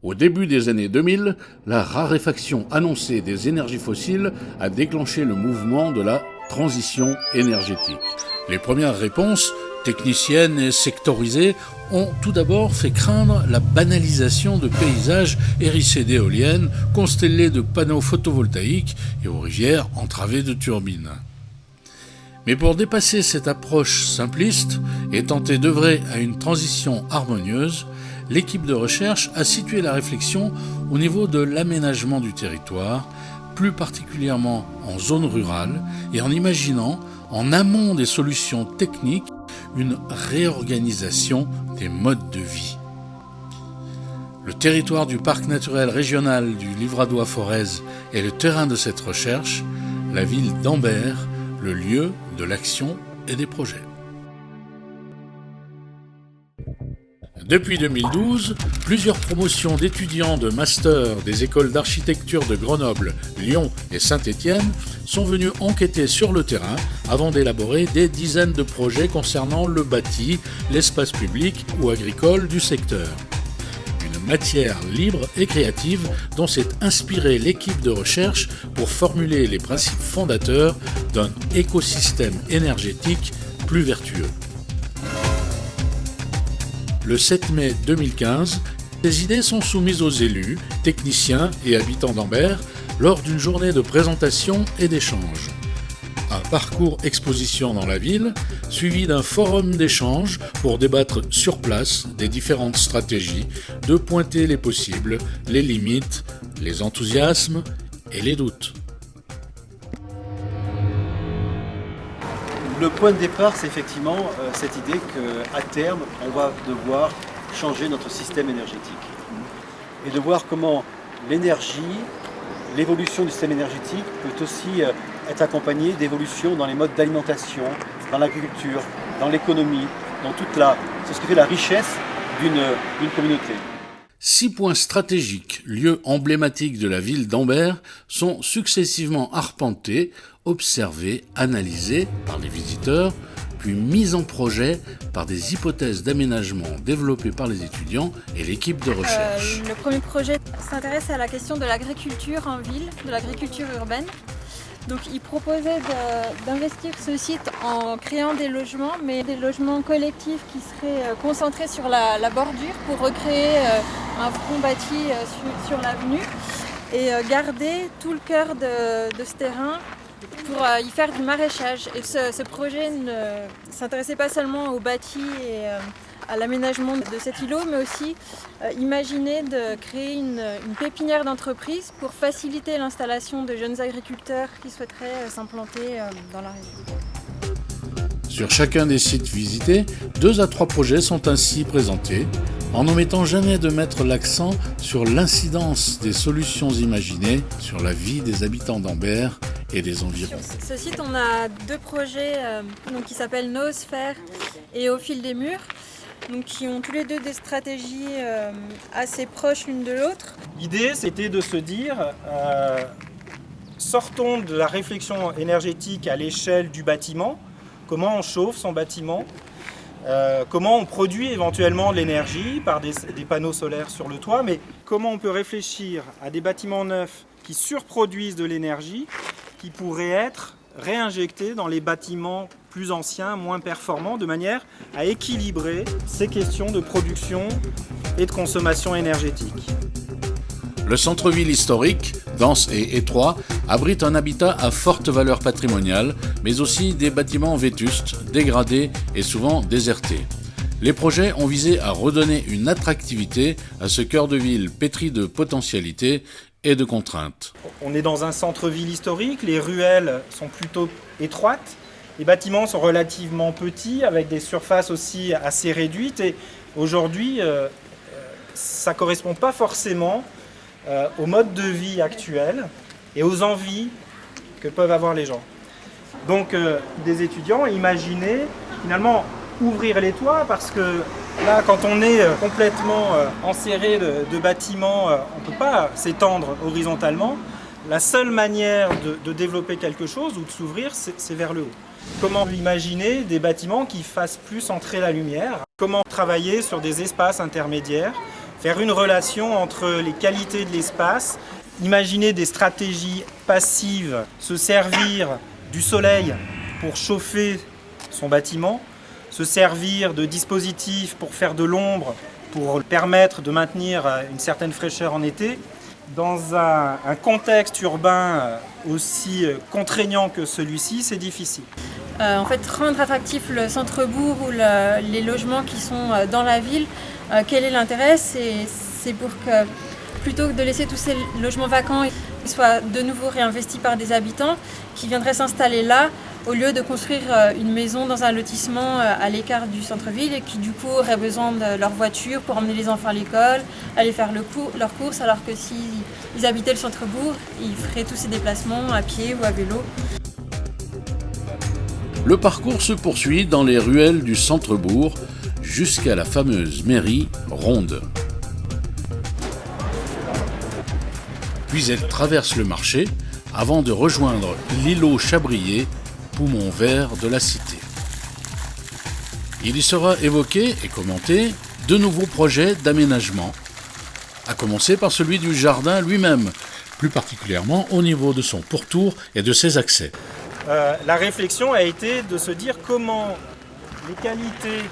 Au début des années 2000, la raréfaction annoncée des énergies fossiles a déclenché le mouvement de la transition énergétique. Les premières réponses, techniciennes et sectorisées, ont tout d'abord fait craindre la banalisation de paysages hérissés d'éoliennes, constellés de panneaux photovoltaïques et aux rivières entravées de turbines. Mais pour dépasser cette approche simpliste et tenter d'œuvrer à une transition harmonieuse, l'équipe de recherche a situé la réflexion au niveau de l'aménagement du territoire, plus particulièrement en zone rurale, et en imaginant, en amont des solutions techniques, une réorganisation des modes de vie. Le territoire du parc naturel régional du Livradois-Forez est le terrain de cette recherche, la ville d'Ambert, le lieu de l'action et des projets. Depuis 2012, plusieurs promotions d'étudiants de master des écoles d'architecture de Grenoble, Lyon et Saint-Étienne sont venus enquêter sur le terrain avant d'élaborer des dizaines de projets concernant le bâti, l'espace public ou agricole du secteur. Une matière libre et créative dont s'est inspirée l'équipe de recherche pour formuler les principes fondateurs d'un écosystème énergétique plus vertueux. Le 7 mai 2015, ces idées sont soumises aux élus, techniciens et habitants d'Ambert lors d'une journée de présentation et d'échange. Un parcours exposition dans la ville, suivi d'un forum d'échange pour débattre sur place des différentes stratégies, de pointer les possibles, les limites, les enthousiasmes et les doutes. Le point de départ, c'est effectivement cette idée qu'à terme, on va devoir changer notre système énergétique. Et de voir comment l'énergie, l'évolution du système énergétique peut aussi être accompagnée d'évolutions dans les modes d'alimentation, dans l'agriculture, dans l'économie, dans c'est ce qui fait la richesse d'une communauté. 6 points stratégiques, lieux emblématiques de la ville d'Ambert, sont successivement arpentés, observés, analysés par les visiteurs, puis mis en projet par des hypothèses d'aménagement développées par les étudiants et l'équipe de recherche. Le premier projet s'intéresse à la question de l'agriculture en ville, de l'agriculture urbaine. Donc il proposait d'investir ce site en créant des logements, mais des logements collectifs qui seraient concentrés sur la bordure pour recréer un front bâti sur l'avenue et garder tout le cœur de ce terrain pour y faire du maraîchage. Et ce projet ne s'intéressait pas seulement au bâti et à l'aménagement de cet îlot, mais aussi imaginer de créer une pépinière d'entreprise pour faciliter l'installation de jeunes agriculteurs qui souhaiteraient s'implanter dans la région. Sur chacun des sites visités, 2 à 3 projets sont ainsi présentés, en n'omettant jamais de mettre l'accent sur l'incidence des solutions imaginées sur la vie des habitants d'Ambert et des environs. Sur ce site, on a 2 projets qui s'appellent Noosphère et Au fil des murs, qui ont tous les 2 des stratégies assez proches l'une de l'autre. L'idée, c'était de se dire, sortons de la réflexion énergétique à l'échelle du bâtiment, comment on chauffe son bâtiment, comment on produit éventuellement de l'énergie par des panneaux solaires sur le toit, mais comment on peut réfléchir à des bâtiments neufs qui surproduisent de l'énergie, qui pourraient être réinjectés dans les bâtiments plus anciens, moins performants, de manière à équilibrer ces questions de production et de consommation énergétique. Le centre-ville historique, dense et étroit, abrite un habitat à forte valeur patrimoniale, mais aussi des bâtiments vétustes, dégradés et souvent désertés. Les projets ont visé à redonner une attractivité à ce cœur de ville pétri de potentialités et de contraintes. On est dans un centre-ville historique, les ruelles sont plutôt étroites, les bâtiments sont relativement petits, avec des surfaces aussi assez réduites, et aujourd'hui, ça ne correspond pas forcément au mode de vie actuel et aux envies que peuvent avoir les gens. Donc des étudiants imaginaient finalement ouvrir les toits, parce que là, quand on est complètement enserré de bâtiments, on ne peut pas s'étendre horizontalement. La seule manière de développer quelque chose ou de s'ouvrir, c'est vers le haut. Comment imaginer des bâtiments qui fassent plus entrer la lumière? Comment travailler sur des espaces intermédiaires, faire une relation entre les qualités de l'espace, imaginer des stratégies passives, se servir du soleil pour chauffer son bâtiment, se servir de dispositifs pour faire de l'ombre, pour permettre de maintenir une certaine fraîcheur en été. Dans un contexte urbain aussi contraignant que celui-ci, c'est difficile. En fait, rendre attractif le centre-bourg ou les logements qui sont dans la ville, quel est l'intérêt? C'est pour que, plutôt que de laisser tous ces logements vacants, ils soient de nouveau réinvestis par des habitants qui viendraient s'installer là, au lieu de construire une maison dans un lotissement à l'écart du centre-ville et qui du coup auraient besoin de leur voiture pour emmener les enfants à l'école, aller faire leurs courses, alors que s'ils habitaient le centre-bourg, ils feraient tous ces déplacements à pied ou à vélo. Le parcours se poursuit dans les ruelles du centre-bourg jusqu'à la fameuse mairie ronde. Puis elle traverse le marché avant de rejoindre l'îlot Chabrier, poumon vert de la cité. Il y sera évoqué et commenté de nouveaux projets d'aménagement, à commencer par celui du jardin lui-même, plus particulièrement au niveau de son pourtour et de ses accès. La réflexion a été de se dire comment les qualités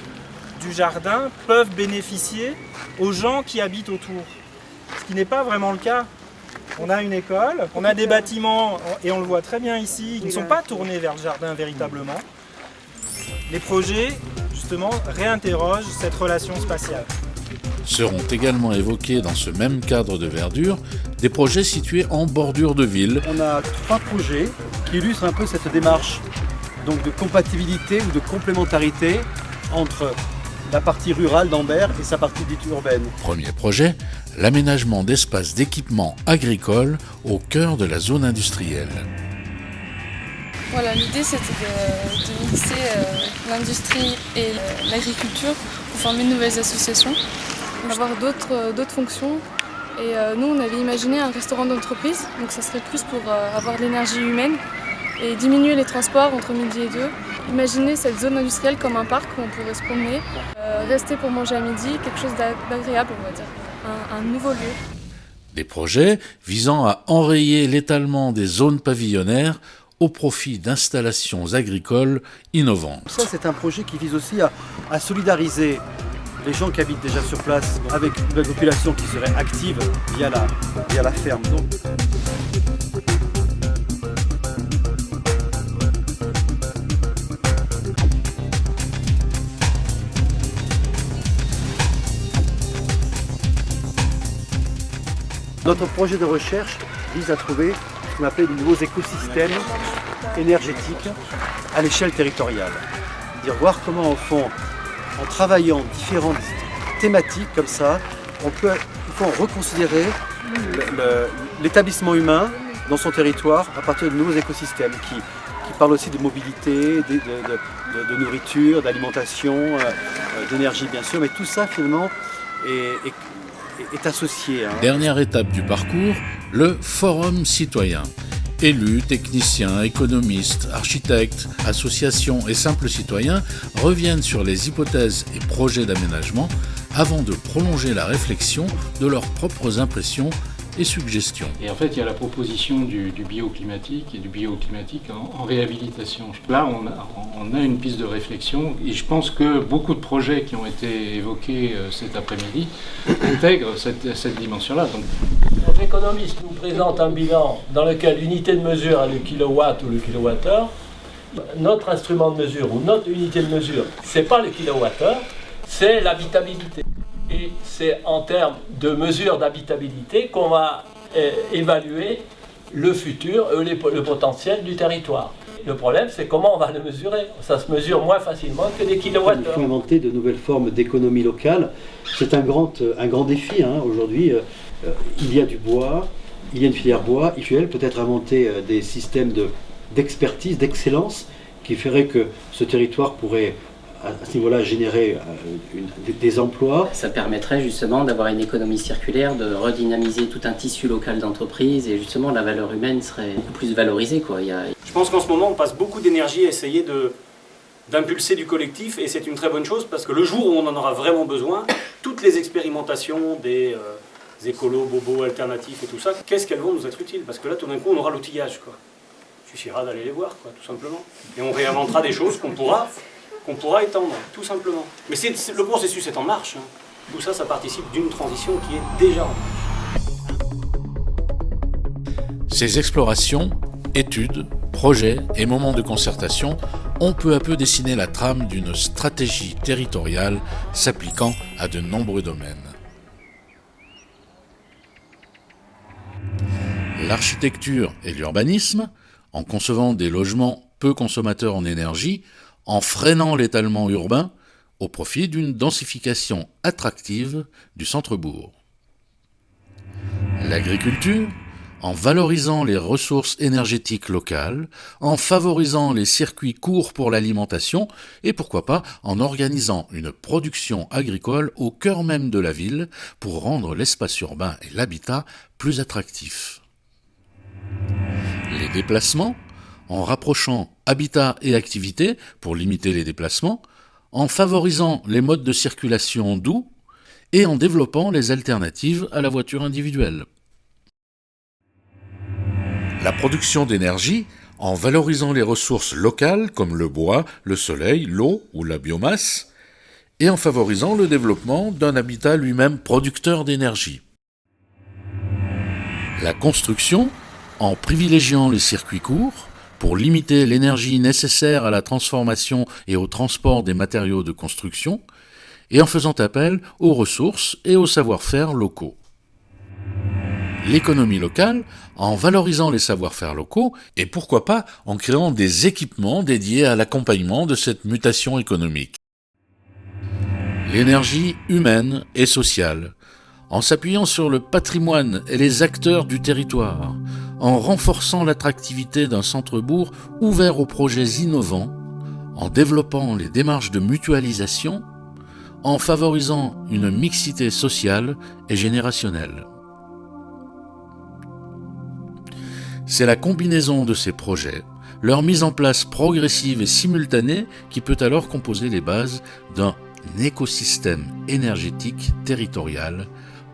du jardin peuvent bénéficier aux gens qui habitent autour, ce qui n'est pas vraiment le cas. On a une école, on a des bâtiments, et on le voit très bien ici, qui ne sont pas tournés vers le jardin véritablement. Les projets, justement, réinterrogent cette relation spatiale. Seront également évoqués dans ce même cadre de verdure des projets situés en bordure de ville. On a 3 projets qui illustrent un peu cette démarche donc de compatibilité ou de complémentarité entre la partie rurale d'Ambert et sa partie dite urbaine. Premier projet, l'aménagement d'espaces d'équipement agricole au cœur de la zone industrielle. Voilà, l'idée c'était de mixer l'industrie et l'agriculture pour former de nouvelles associations, avoir d'autres fonctions. Et nous on avait imaginé un restaurant d'entreprise, donc ça serait plus pour avoir de l'énergie humaine et diminuer les transports entre midi et 2. Imaginer cette zone industrielle comme un parc où on pourrait se promener, rester pour manger à midi, quelque chose d'agréable on va dire, un nouveau lieu. Des projets visant à enrayer l'étalement des zones pavillonnaires au profit d'installations agricoles innovantes. Ça c'est un projet qui vise aussi à solidariser les gens qui habitent déjà sur place avec une nouvelle population qui serait active via la ferme. Donc, notre projet de recherche vise à trouver ce qu'on appelle de nouveaux écosystèmes énergétiques à l'échelle territoriale. C'est-à-dire voir comment, au fond, en travaillant différentes thématiques comme ça, on peut reconsidérer l'établissement humain dans son territoire à partir de nouveaux écosystèmes qui parlent aussi de mobilité, de nourriture, d'alimentation, d'énergie bien sûr, mais tout ça finalement est associé. Dernière étape du parcours, le Forum citoyen. Élus, techniciens, économistes, architectes, associations et simples citoyens reviennent sur les hypothèses et projets d'aménagement avant de prolonger la réflexion de leurs propres impressions et suggestions. Et en fait, il y a la proposition du bioclimatique et du bioclimatique en réhabilitation. Là, on a une piste de réflexion et je pense que beaucoup de projets qui ont été évoqués cet après-midi intègrent cette dimension-là. Donc, notre économiste nous présente un bilan dans lequel l'unité de mesure est le kilowatt ou le kilowattheure. Notre instrument de mesure ou notre unité de mesure, ce n'est pas le kilowattheure, c'est l'habitabilité. Et c'est en termes de mesure d'habitabilité qu'on va évaluer le futur, le potentiel du territoire. Le problème, c'est comment on va le mesurer. Ça se mesure moins facilement que des kilowattheures. Il faut inventer de nouvelles formes d'économie locale. C'est un grand défi aujourd'hui. Il y a du bois, il y a une filière bois. Il faut peut-être inventer des systèmes d'expertise, d'excellence, qui feraient que ce territoire pourrait à ce niveau-là générer des emplois. Ça permettrait justement d'avoir une économie circulaire, de redynamiser tout un tissu local d'entreprise et justement la valeur humaine serait beaucoup plus valorisée. Je pense qu'en ce moment on passe beaucoup d'énergie à essayer d'impulser du collectif, et c'est une très bonne chose parce que le jour où on en aura vraiment besoin, toutes les expérimentations des écolos, bobos, alternatifs et tout ça, qu'est-ce qu'elles vont nous être utiles? Parce que là, tout d'un coup, on aura l'outillage, quoi. Il suffira d'aller les voir, quoi, tout simplement. Et on réinventera des choses qu'on pourra étendre, tout simplement. Mais le processus est en marche. Hein. Tout ça, ça participe d'une transition qui est déjà en marche. Ces explorations, études, projets et moments de concertation ont peu à peu dessiné la trame d'une stratégie territoriale s'appliquant à de nombreux domaines. L'architecture et l'urbanisme, en concevant des logements peu consommateurs en énergie, en freinant l'étalement urbain, au profit d'une densification attractive du centre-bourg. L'agriculture, en valorisant les ressources énergétiques locales, en favorisant les circuits courts pour l'alimentation et pourquoi pas en organisant une production agricole au cœur même de la ville pour rendre l'espace urbain et l'habitat plus attractifs. Les déplacements, en rapprochant habitat et activité pour limiter les déplacements, en favorisant les modes de circulation doux et en développant les alternatives à la voiture individuelle. La production d'énergie, en valorisant les ressources locales comme le bois, le soleil, l'eau ou la biomasse, et en favorisant le développement d'un habitat lui-même producteur d'énergie. La construction, en privilégiant les circuits courts, pour limiter l'énergie nécessaire à la transformation et au transport des matériaux de construction, et en faisant appel aux ressources et aux savoir-faire locaux. L'économie locale, en valorisant les savoir-faire locaux, et pourquoi pas en créant des équipements dédiés à l'accompagnement de cette mutation économique. L'énergie humaine et sociale, en s'appuyant sur le patrimoine et les acteurs du territoire, en renforçant l'attractivité d'un centre-bourg ouvert aux projets innovants, en développant les démarches de mutualisation, en favorisant une mixité sociale et générationnelle. C'est la combinaison de ces projets, leur mise en place progressive et simultanée qui peut alors composer les bases d'un écosystème énergétique territorial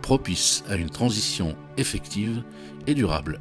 propice à une transition effective et durable.